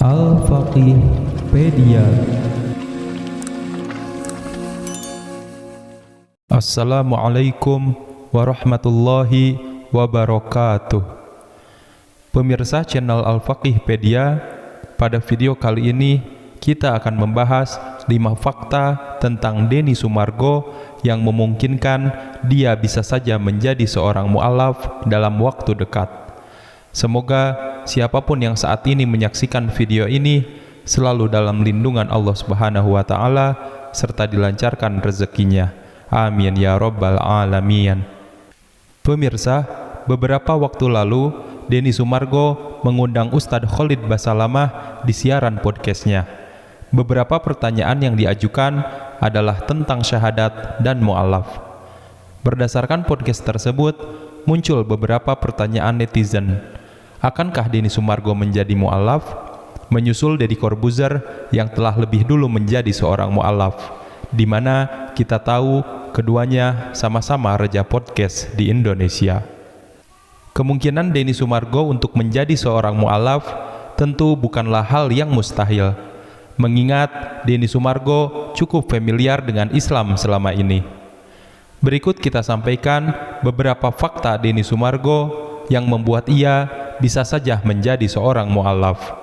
Al-Faqihpedia. Assalamualaikum warahmatullahi wabarakatuh. Pemirsa channel Al-Faqihpedia, pada video kali ini kita akan membahas 5 fakta tentang Denny Sumargo yang memungkinkan dia bisa saja menjadi seorang mu'alaf dalam waktu dekat. Semoga siapapun yang saat ini menyaksikan video ini selalu dalam lindungan Allah Subhanahu wa Ta'ala serta dilancarkan rezekinya. Amin ya Rabbal Alamin. Pemirsa, beberapa waktu lalu Denny Sumargo mengundang Ustadz Khalid Basalamah di siaran podcastnya. Beberapa pertanyaan yang diajukan adalah tentang syahadat dan mu'alaf. Berdasarkan podcast tersebut, muncul beberapa pertanyaan netizen. Akankah Denny Sumargo menjadi mu'alaf? Menyusul Deddy Corbuzier yang telah lebih dulu menjadi seorang mu'alaf, di mana kita tahu keduanya sama-sama raja podcast di Indonesia. Kemungkinan Denny Sumargo untuk menjadi seorang mu'alaf tentu bukanlah hal yang mustahil, mengingat Denny Sumargo cukup familiar dengan Islam selama ini. Berikut kita sampaikan beberapa fakta Denny Sumargo yang membuat ia bisa saja menjadi seorang mu'alaf.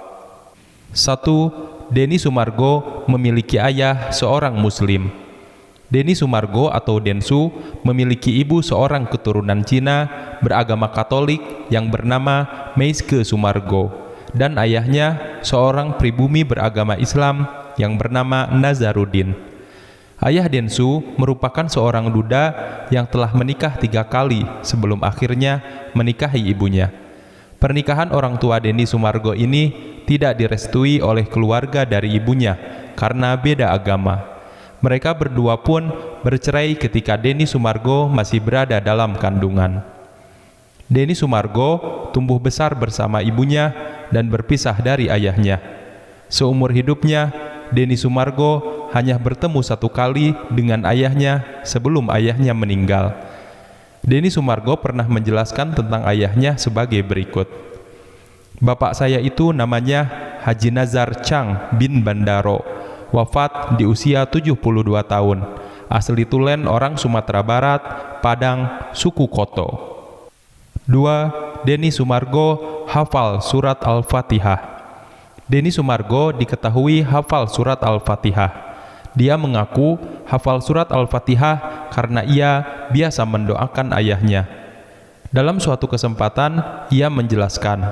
1. Denny Sumargo memiliki ayah seorang muslim. Denny Sumargo atau Densu memiliki ibu seorang keturunan Cina beragama Katolik yang bernama Meiske Sumargo, dan ayahnya seorang pribumi beragama Islam yang bernama Nazaruddin. Ayah Densu merupakan seorang duda yang telah menikah 3 kali sebelum akhirnya menikahi ibunya. Pernikahan orang tua Denny Sumargo ini tidak direstui oleh keluarga dari ibunya karena beda agama. Mereka berdua pun bercerai ketika Denny Sumargo masih berada dalam kandungan. Denny Sumargo tumbuh besar bersama ibunya dan berpisah dari ayahnya. Seumur hidupnya, Denny Sumargo hanya bertemu 1 kali dengan ayahnya sebelum ayahnya meninggal. Denny Sumargo pernah menjelaskan tentang ayahnya sebagai berikut. Bapak saya itu namanya Haji Nazar Chang bin Bandaro, wafat di usia 72 tahun, asli Tulen orang Sumatera Barat, Padang, suku Koto. 2. Denny Sumargo hafal surat Al-Fatihah. Denny Sumargo diketahui hafal surat Al-Fatihah. Dia mengaku hafal surat Al-Fatihah karena ia biasa mendoakan ayahnya. Dalam suatu kesempatan, ia menjelaskan,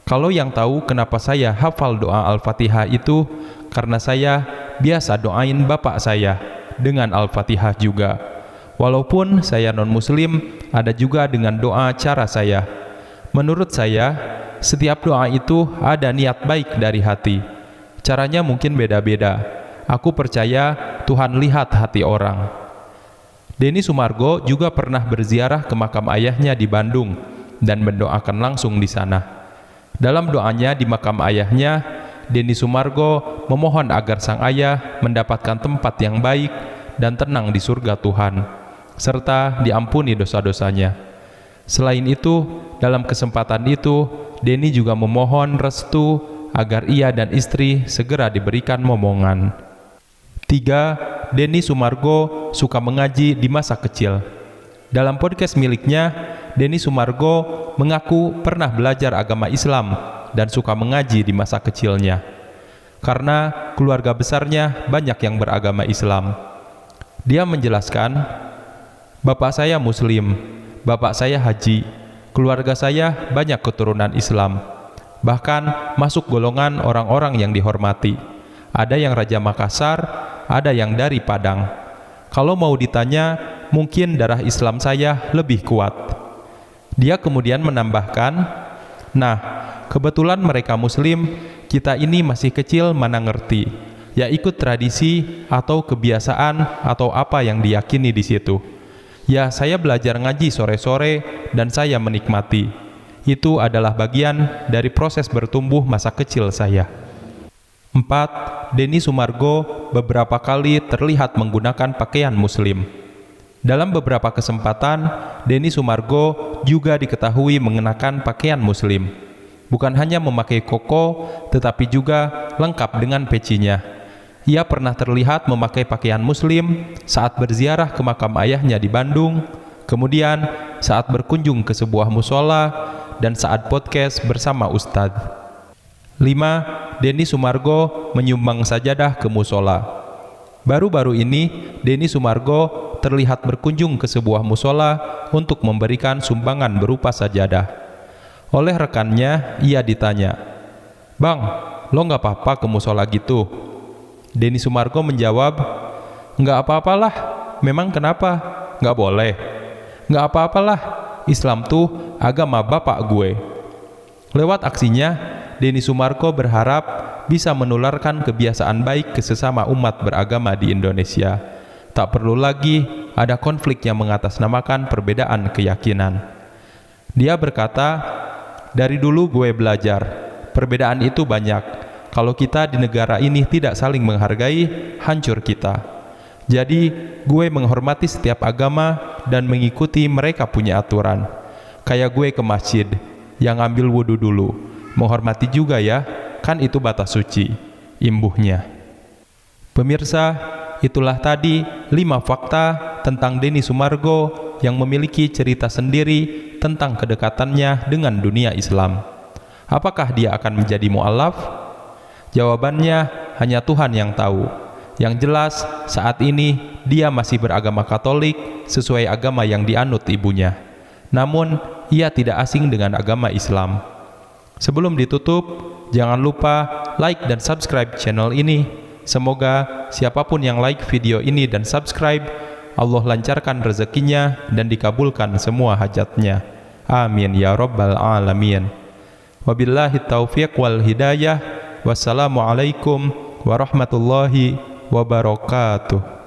"Kalau yang tahu kenapa saya hafal doa Al-Fatihah itu, karena saya biasa doain bapak saya dengan Al-Fatihah juga. Walaupun saya non-muslim, ada juga dengan doa cara saya. Menurut saya, setiap doa itu ada niat baik dari hati. Caranya mungkin beda-beda. Aku percaya Tuhan lihat hati orang." Denny Sumargo juga pernah berziarah ke makam ayahnya di Bandung dan mendoakan langsung di sana. Dalam doanya di makam ayahnya, Denny Sumargo memohon agar sang ayah mendapatkan tempat yang baik dan tenang di surga Tuhan, serta diampuni dosa-dosanya. Selain itu, dalam kesempatan itu, Denny juga memohon restu agar ia dan istri segera diberikan momongan. 3. Denny Sumargo suka mengaji di masa kecil. Dalam podcast miliknya, Denny Sumargo mengaku pernah belajar agama Islam dan suka mengaji di masa kecilnya. Karena keluarga besarnya banyak yang beragama Islam. Dia menjelaskan, "Bapak saya muslim, bapak saya haji, keluarga saya banyak keturunan Islam. Bahkan masuk golongan orang-orang yang dihormati. Ada yang Raja Makassar, ada yang dari Padang. Kalau mau ditanya, mungkin darah Islam saya lebih kuat." Dia kemudian menambahkan, "Nah, kebetulan mereka muslim, kita ini masih kecil mana ngerti, ya ikut tradisi atau kebiasaan atau apa yang diyakini di situ. Ya saya belajar ngaji sore-sore dan saya menikmati. Itu adalah bagian dari proses bertumbuh masa kecil saya." 4. Denny Sumargo beberapa kali terlihat menggunakan pakaian muslim. Dalam beberapa kesempatan, Denny Sumargo juga diketahui mengenakan pakaian muslim. Bukan hanya memakai koko, tetapi juga lengkap dengan pecinya. Ia pernah terlihat memakai pakaian muslim saat berziarah ke makam ayahnya di Bandung, kemudian saat berkunjung ke sebuah musola, dan saat podcast bersama Ustadz. 5. Denny Sumargo menyumbang sajadah ke musola. Baru-baru ini, Denny Sumargo terlihat berkunjung ke sebuah musola untuk memberikan sumbangan berupa sajadah. Oleh rekannya, ia ditanya, "Bang, lo nggak apa-apa ke musola gitu?" Denny Sumargo menjawab, "Nggak apa-apalah, memang kenapa? Nggak boleh?" "Nggak apa-apalah, Islam tuh agama bapak gue." Lewat aksinya, Denny Sumargo berharap bisa menularkan kebiasaan baik ke sesama umat beragama di Indonesia. Tak perlu lagi ada konflik yang mengatasnamakan perbedaan keyakinan. Dia berkata, "Dari dulu gue belajar, perbedaan itu banyak. Kalau kita di negara ini tidak saling menghargai, hancur kita. Jadi, gue menghormati setiap agama dan mengikuti mereka punya aturan. Kayak gue ke masjid, yang ambil wudhu dulu. Menghormati juga ya, kan itu batas suci," imbuhnya. Pemirsa, itulah tadi 5 fakta tentang Denny Sumargo yang memiliki cerita sendiri tentang kedekatannya dengan dunia Islam. Apakah dia akan menjadi mu'alaf? Jawabannya hanya Tuhan yang tahu. Yang jelas, saat ini dia masih beragama Katolik sesuai agama yang dianut ibunya. Namun, ia tidak asing dengan agama Islam. Sebelum ditutup, jangan lupa like dan subscribe channel ini. Semoga siapapun yang like video ini dan subscribe, Allah lancarkan rezekinya dan dikabulkan semua hajatnya. Amin ya rabbal alamin. Wabillahi taufiq wal hidayah. Wassalamualaikum warahmatullahi wabarakatuh.